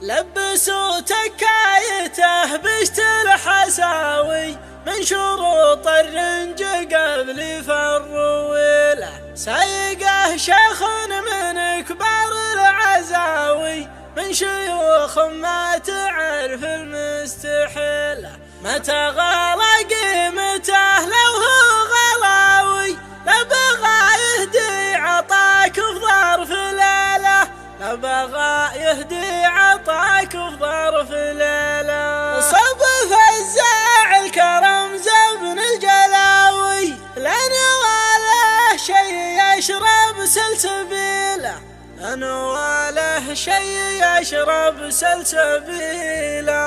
لبسوا تكايته بشت الحساوي من شروط الرنج قبل فرويله، سايقه شيخ من كبار العزاوي من شيوخ ما تعرف المستحيله، متى غلا قيمته لو هو غلاوي لبغى يهدي عطاك في ظرف ليله، لبغى يهدي عطاك في ظرف ليله. صب فزاع الكرم زبن الجلاوي لنا وله شي يشرب سلسبيله، لنا وله شي يشرب سلسبيله.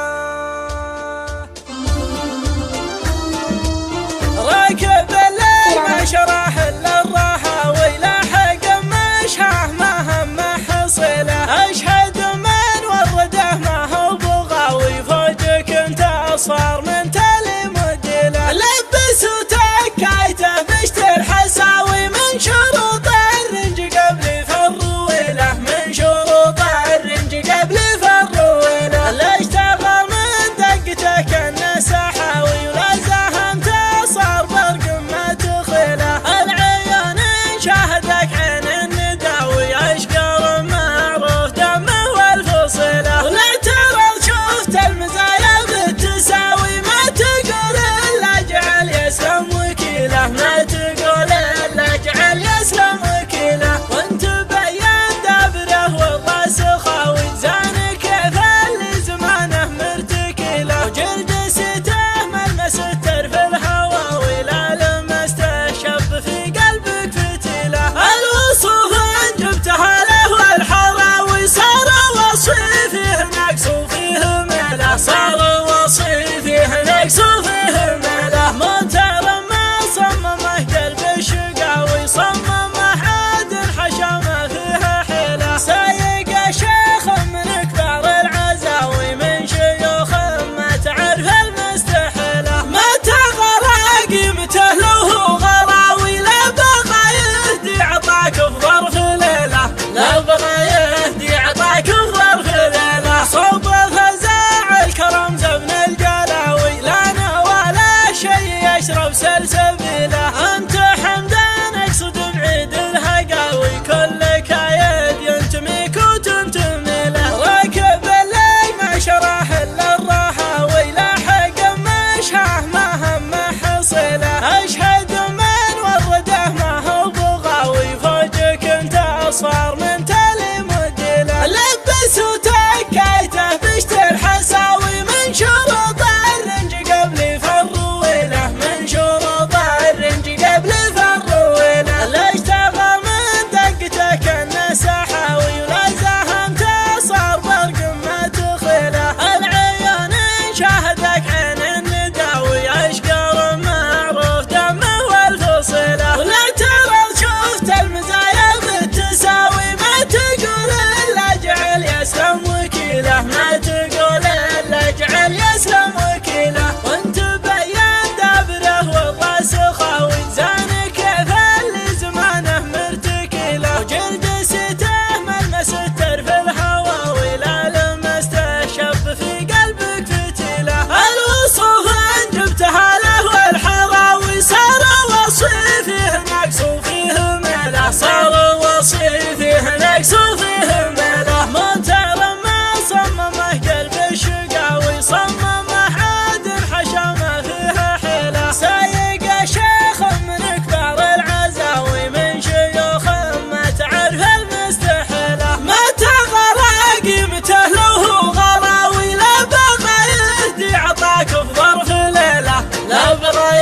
راكب الليل ما شرح الا الرهاوي لاحق مشاه ما هم حصله، اشهد من ورده ما هو بغاوي فوجك انت اصفر من تالي مدله، لبسوا تكايته بشت الحساوي من شروط الرنج قبل فرويله، من شروط الرنج قبل فرويله، اللي اشتغل من دقته كانه سحاوي ولا زهمت صار برق ما تخيله، العيون شاهدك عين النداوي اشقر معروف دمه والفصيله، ولا ترى شفت المزايا بالتساوي ما تقول الا اجعل يسلم وكيله، ما تقول الا اجعل يسلم وكيله، وانت بين دبره والله سخاوي زان كيف اللي زمانه مرتكله، وجلدسته ملمسه في الهواوي لا لمسته شب في قلبك فتيله، الوصوف جبتها له والحراوي صار وصفي فيه نقص وفيه ميله، صار وصفي فيه نقص وفيه ميله، منتر ما صممه قلب الشقاوي صممه عاد الحشا ما فيها حيله، سايق شيخ من كبار العزاوي من شيوخ ما تعرف المستحيله، ما تغرى قيمته لو هو غلاوي لا بغى يهدي عطاك في ظرف ليله، لا بغى يهدي عطاك في ظرف ليله، صوب فزاع الكرم زبن الجلاوي لنا ولا شي يشرب سلسبيله، انت حمدان اقصد بعيد الهقاوي كلك يد ينتميك وتنتمي له، راكب الليل ما شرح الا الرهاوي لاحق مشاه ما هم حصيله، اشهد من ورده ما هو بغاوي فوجك انت اصفر من تالي مدله، لبسوا تكايته بشت الحساوي من شروط الرنج قبل فرويله، من شروط الرنج قبل فرويله، اللي اشتغل من دقته كانه سحاوي ولا زهمته صار برق ما تخيله، العيون شاهدك عين النداوي اشقر معروف دمه والفصيله، ولا ترى شفت المزايا بالتساوي ما تقول الا اجعل يسلم وكيله، ما تقول الا اجعل يسلم وكيله، وانت بين دبره والله سخاوي زان كيف اللي زمانه مرتكله، وجلدسته ملمسه في الهواوي لا لمسته شب في قلبك فتيله، الوصوف جبتها له والحراوي صار وصفي فيه نقص وفيه ميله، صار وصفي فيه نقص وفيه ميله، منتر ما صممه قلب الشقاوي صممه عاد الحشا ما فيها حيله، سايق شيخ من كبار العزاوي من شيوخ ما تعرف المستحيله، ما تغرى قيمته لو هو غلاوي لا بغى يهدي عطاك في ظرف ليله، لا بغى